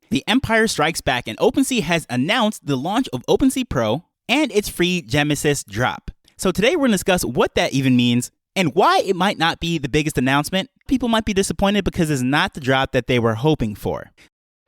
The Empire Strikes Back, and OpenSea has announced the launch of OpenSea Pro and its free Gemesis drop. So today we're going to discuss what that even means and why it might not be the biggest announcement. People might be disappointed because it's not the drop that they were hoping for.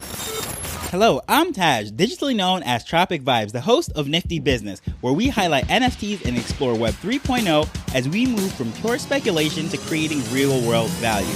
Hello, I'm Taj, digitally known as Tropic Vibes, the host of Nifty Business, where we highlight NFTs and explore Web 3.0 as we move from pure speculation to creating real-world value.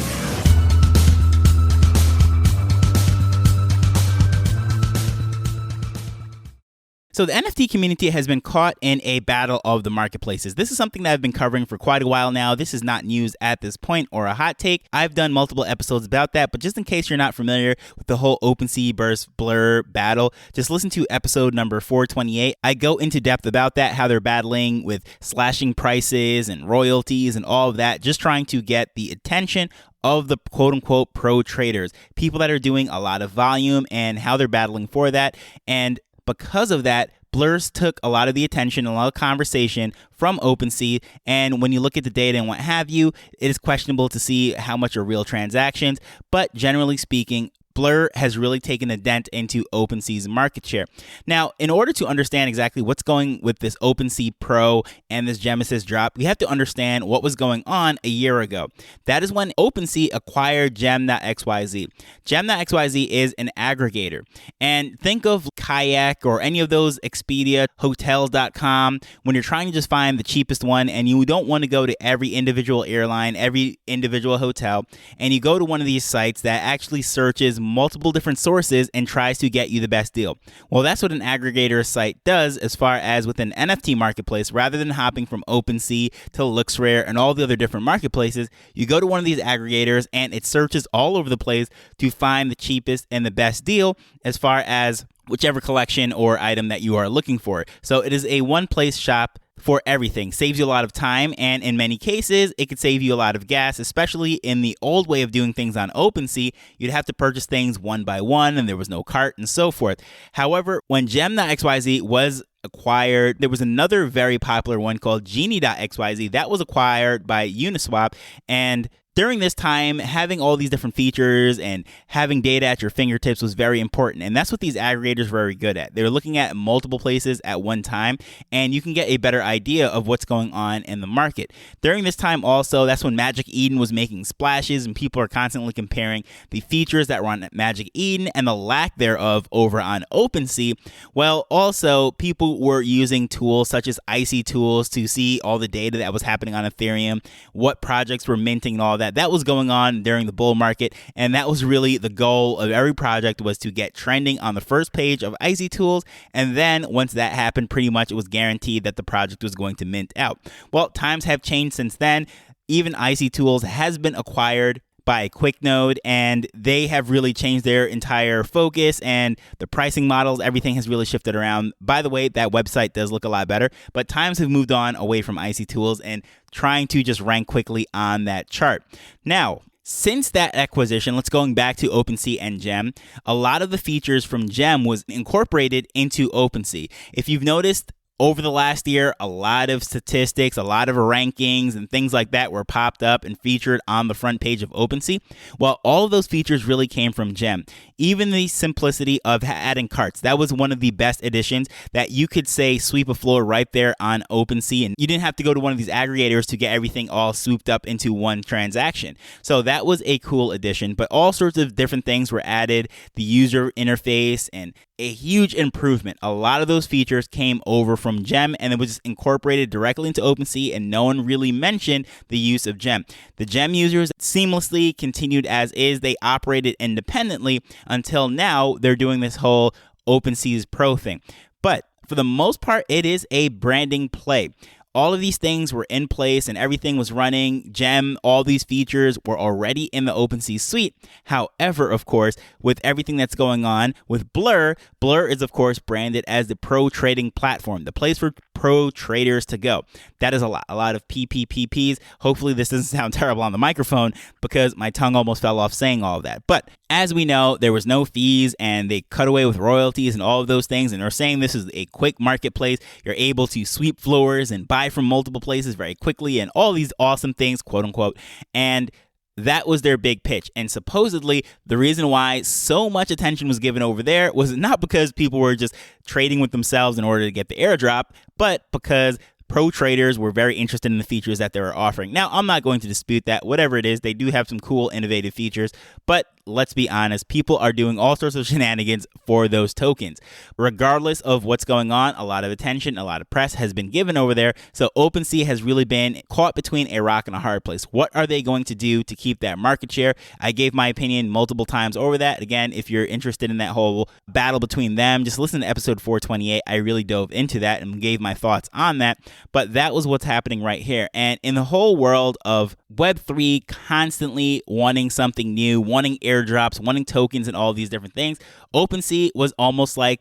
So the NFT community has been caught in a battle of the marketplaces. This is something that I've been covering for quite a while now. This is not news at this point or a hot take. I've done multiple episodes about that, but just in case you're not familiar with the whole OpenSea versus Blur battle, just listen to episode number 428. I go into depth about that, how they're battling with slashing prices and royalties and all of that, just trying to get the attention of the quote-unquote pro traders, people that are doing a lot of volume and how they're battling for that. And because of that, Blurs took a lot of the attention, a lot of conversation from OpenSea, and when you look at the data and what have you, it is questionable to see how much are real transactions, but generally speaking, Blur has really taken a dent into OpenSea's market share. Now, in order to understand exactly what's going with this OpenSea Pro and this Gemesis drop, we have to understand what was going on a year ago. That is when OpenSea acquired Gem.xyz. Gem.xyz is an aggregator. And think of Kayak or any of those Expedia, Hotels.com, when you're trying to just find the cheapest one and you don't want to go to every individual airline, every individual hotel, and you go to one of these sites that actually searches multiple different sources and tries to get you the best deal. Well, that's what an aggregator site does as far as with an NFT marketplace. Rather than hopping from OpenSea to LooksRare and all the other different marketplaces, you go to one of these aggregators and it searches all over the place to find the cheapest and the best deal as far as whichever collection or item that you are looking for. So it is a one-place shop for everything. Saves you a lot of time, and in many cases, it could save you a lot of gas, especially in the old way of doing things on OpenSea. You'd have to purchase things one by one, and there was no cart and so forth. However, when Gem.xyz was acquired, there was another very popular one called Genie.xyz that was acquired by Uniswap, and during this time, having all these different features and having data at your fingertips was very important. And that's what these aggregators were very good at. They were looking at multiple places at one time, and you can get a better idea of what's going on in the market. During this time also, that's when Magic Eden was making splashes, and people are constantly comparing the features that were on Magic Eden and the lack thereof over on OpenSea. Well, also, people were using tools such as Icy Tools to see all the data that was happening on Ethereum, what projects were minting and all that. That was going on during the bull market, and that was really the goal of every project, was to get trending on the first page of Icy Tools, and then once that happened, pretty much it was guaranteed that the project was going to mint out. Well, times have changed since then. Even Icy Tools has been acquired by QuickNode, and they have really changed their entire focus and the pricing models. Everything has really shifted around. By the way, that website does look a lot better, but times have moved on away from Icy Tools and trying to just rank quickly on that chart. Now, since that acquisition, let's going back to OpenSea and Gem, a lot of the features from Gem was incorporated into OpenSea. If you've noticed, over the last year, a lot of statistics, a lot of rankings and things like that were popped up and featured on the front page of OpenSea. Well, all of those features really came from Gem. Even the simplicity of adding carts, that was one of the best additions, that you could say sweep a floor right there on OpenSea, and you didn't have to go to one of these aggregators to get everything all swooped up into one transaction. So that was a cool addition, but all sorts of different things were added, the user interface, and a huge improvement. A lot of those features came over from Gem, and it was just incorporated directly into OpenSea, and no one really mentioned the use of Gem. The Gem users seamlessly continued as is. They operated independently until now. They're doing this whole OpenSea's Pro thing. But for the most part, it is a branding play. All of these things were in place and everything was running. Gem, all these features were already in the OpenSea suite. However, of course, with everything that's going on with Blur, Blur is, of course, branded as the pro trading platform, the place for pro traders to go. That is a lot of PPPPs. Hopefully this doesn't sound terrible on the microphone because my tongue almost fell off saying all of that. But as we know, there was no fees and they cut away with royalties and all of those things. And they're saying this is a quick marketplace. You're able to sweep floors and buy from multiple places very quickly and all these awesome things, quote unquote. And That was their big pitch. And supposedly the reason why so much attention was given over there was not because people were just trading with themselves in order to get the airdrop, but because pro traders were very interested in the features that they were offering. Now, I'm not going to dispute that. Whatever it is, they do have some cool, innovative features, but let's be honest, people are doing all sorts of shenanigans for those tokens. Regardless of what's going on, a lot of attention, a lot of press has been given over there. So OpenSea has really been caught between a rock and a hard place. What are they going to do to keep that market share? I gave my opinion multiple times over that. Again, if you're interested in that whole battle between them, just listen to episode 428. I really dove into that and gave my thoughts on that. But that was what's happening right here. And in the whole world of Web3 constantly wanting something new, wanting airdrops, wanting tokens and all these different things, OpenSea was almost like,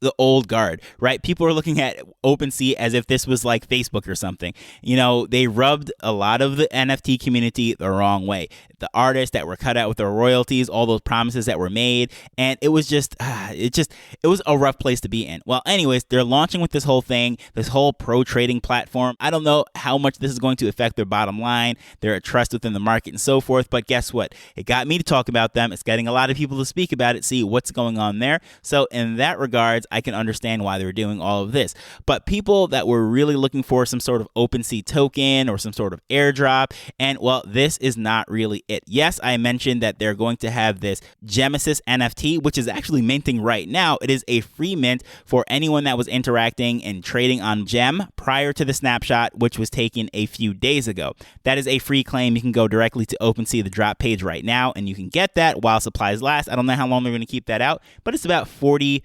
the old guard, right? People are looking at OpenSea as if this was like Facebook or something. You know, they rubbed a lot of the NFT community the wrong way. The artists that were cut out with their royalties, all those promises that were made, and it was just, it was a rough place to be in. Well, anyways, they're launching with this whole thing, this whole pro trading platform. I don't know how much this is going to affect their bottom line, their trust within the market and so forth, but guess what? It got me to talk about them. It's getting a lot of people to speak about it, see what's going on there. So in that regards, I can understand why they're doing all of this. But people that were really looking for some sort of OpenSea token or some sort of airdrop, and well, this is not really it. Yes, I mentioned that they're going to have this Gemesis NFT, which is actually minting right now. It is a free mint for anyone that was interacting and trading on Gem prior to the snapshot, which was taken a few days ago. That is a free claim. You can go directly to OpenSea, the drop page right now, and you can get that while supplies last. I don't know how long they're going to keep that out, but it's about 40%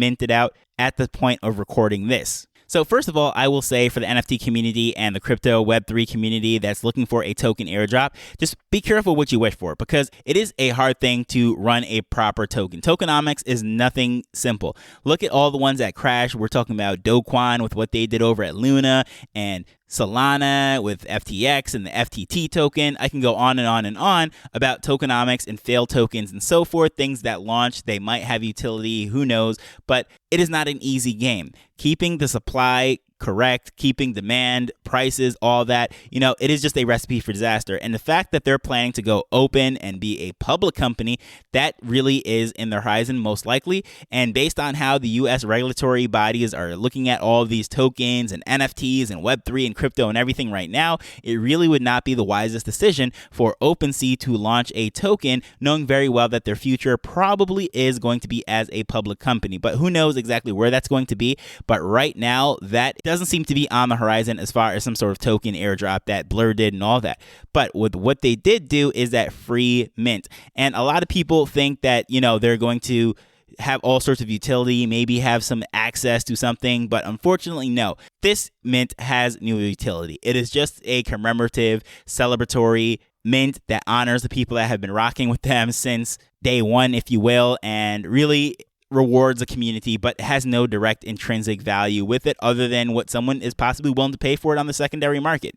minted out at the point of recording this. So first of all, I will say for the NFT community and the crypto Web3 community that's looking for a token airdrop, just be careful what you wish for, because it is a hard thing to run a proper token. Tokenomics is nothing simple. Look at all the ones that crash. We're talking about Doquan with what they did over at Luna, and Solana with FTX and the FTT token. I can go on and on and on about tokenomics and failed tokens and so forth. Things that launch, they might have utility, who knows, but it is not an easy game. Keeping the supply correct, keeping demand, prices, all that, it is just a recipe for disaster. And the fact that they're planning to go open and be a public company, that really is in the horizon most likely. And based on how the US regulatory bodies are looking at all of these tokens and NFTs and Web3 and crypto and everything right now, it really would not be the wisest decision for OpenSea to launch a token, knowing very well that their future probably is going to be as a public company. But who knows exactly where that's going to be. But right now, that doesn't seem to be on the horizon as far as some sort of token airdrop that Blur did and all that. But with what they did do is that free mint. And a lot of people think that, they're going to have all sorts of utility, maybe have some access to something, but unfortunately, no. This mint has no utility. It is just a commemorative, celebratory mint that honors the people that have been rocking with them since day one, if you will, and really rewards a community, but has no direct intrinsic value with it other than what someone is possibly willing to pay for it on the secondary market,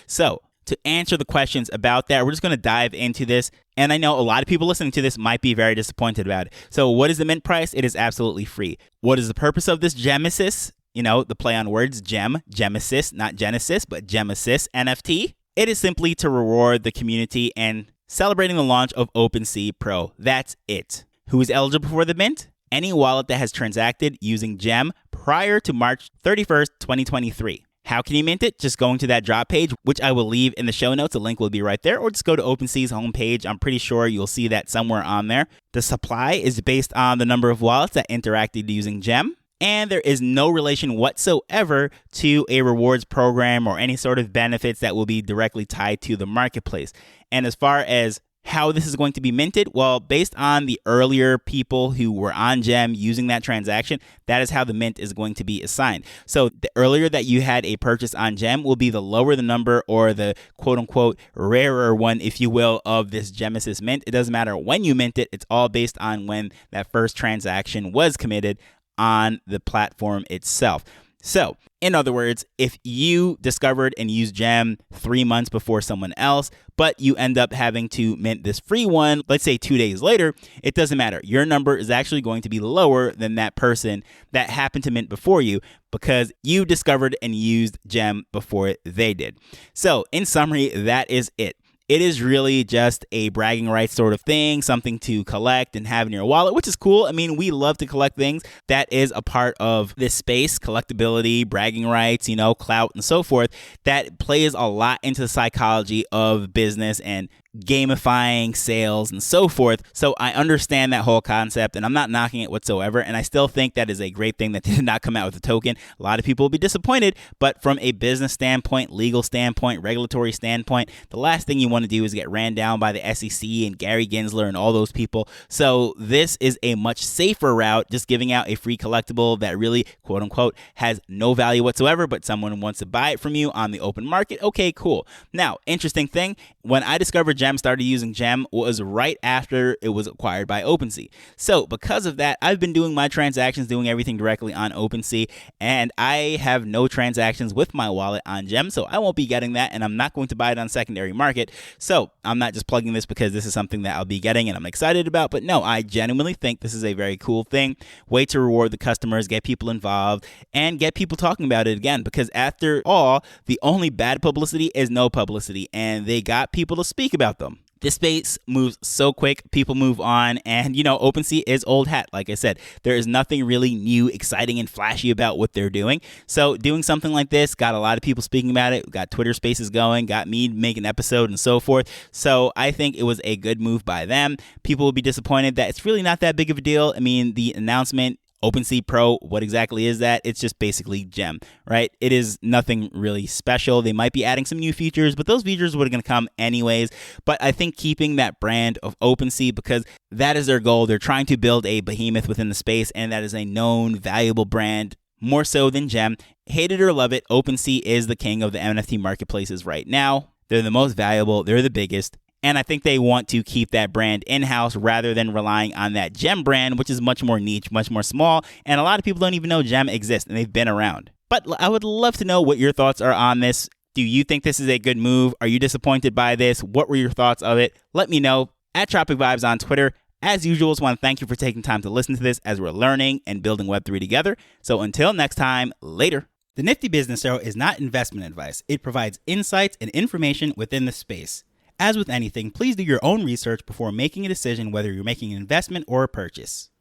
So to answer the questions about that, we're just going to dive into this. And I know a lot of people listening to this might be very disappointed about it. So what is the mint price? It is absolutely free. What is the purpose of this Gemesis? The play on words, Gemesis, not Genesis, but Gemesis NFT. It is simply to reward the community and celebrating the launch of OpenSea Pro. That's it. Who is eligible for the mint? Any wallet that has transacted using Gem prior to March 31st, 2023. How can you mint it? Just going to that drop page, which I will leave in the show notes. The link will be right there. Or just go to OpenSea's homepage. I'm pretty sure you'll see that somewhere on there. The supply is based on the number of wallets that interacted using Gem. And there is no relation whatsoever to a rewards program or any sort of benefits that will be directly tied to the marketplace. And as far as how this is going to be minted, well, based on the earlier people who were on Gem using that transaction, that is how the mint is going to be assigned. So the earlier that you had a purchase on Gem will be the lower the number, or the quote-unquote rarer one, if you will, of this Gemesis mint. It doesn't matter when you mint it. It's all based on when that first transaction was committed on the platform itself. So, in other words, if you discovered and used Gem 3 months before someone else, but you end up having to mint this free one, let's say 2 days later, it doesn't matter. Your number is actually going to be lower than that person that happened to mint before you, because you discovered and used Gem before they did. So, in summary, that is it. it is really just a bragging rights sort of thing, something to collect and have in your wallet, which is cool. I mean, we love to collect things. That is a part of this space, collectability, bragging rights, clout and so forth. That plays a lot into the psychology of business and gamifying sales and so forth. So I understand that whole concept and I'm not knocking it whatsoever. And I still think that is a great thing that they did not come out with a token. A lot of people will be disappointed, but from a business standpoint, legal standpoint, regulatory standpoint, the last thing you want to do is get ran down by the SEC and Gary Gensler and all those people. So this is a much safer route, just giving out a free collectible that really, quote unquote, has no value whatsoever, but someone wants to buy it from you on the open market. Okay, cool. Now, interesting thing, when I discovered Gem, started using Gem, was right after it was acquired by OpenSea. So because of that, I've been doing my transactions, doing everything directly on OpenSea, and I have no transactions with my wallet on Gem, so I won't be getting that, and I'm not going to buy it on secondary market. So I'm not just plugging this because this is something that I'll be getting and I'm excited about, but no, I genuinely think this is a very cool thing, way to reward the customers, get people involved, and get people talking about it again, because after all, the only bad publicity is no publicity, and they got people to speak about them. This space moves so quick, people move on, and OpenSea is old hat. Like I said, there is nothing really new, exciting, and flashy about what they're doing. So doing something like this got a lot of people speaking about it, got Twitter spaces going, got me making an episode and so forth. So I think it was a good move by them. People will be disappointed that it's really not that big of a deal. I mean, the announcement, OpenSea Pro, what exactly is that? It's just basically Gem, right? It is nothing really special. They might be adding some new features, but those features were going to come anyways. But I think keeping that brand of OpenSea, because that is their goal. They're trying to build a behemoth within the space, and that is a known, valuable brand, more so than Gem. Hate it or love it, OpenSea is the king of the NFT marketplaces right now. They're the most valuable. They're the biggest. And I think they want to keep that brand in-house rather than relying on that Gem brand, which is much more niche, much more small. And a lot of people don't even know Gem exists, and they've been around. But I would love to know what your thoughts are on this. Do you think this is a good move? Are you disappointed by this? What were your thoughts of it? Let me know at Tropic Vibes on Twitter. As usual, I just want to thank you for taking time to listen to this as we're learning and building Web3 together. So until next time, later. The Nifty Business Show is not investment advice. It provides insights and information within the space. As with anything, please do your own research before making a decision whether you're making an investment or a purchase.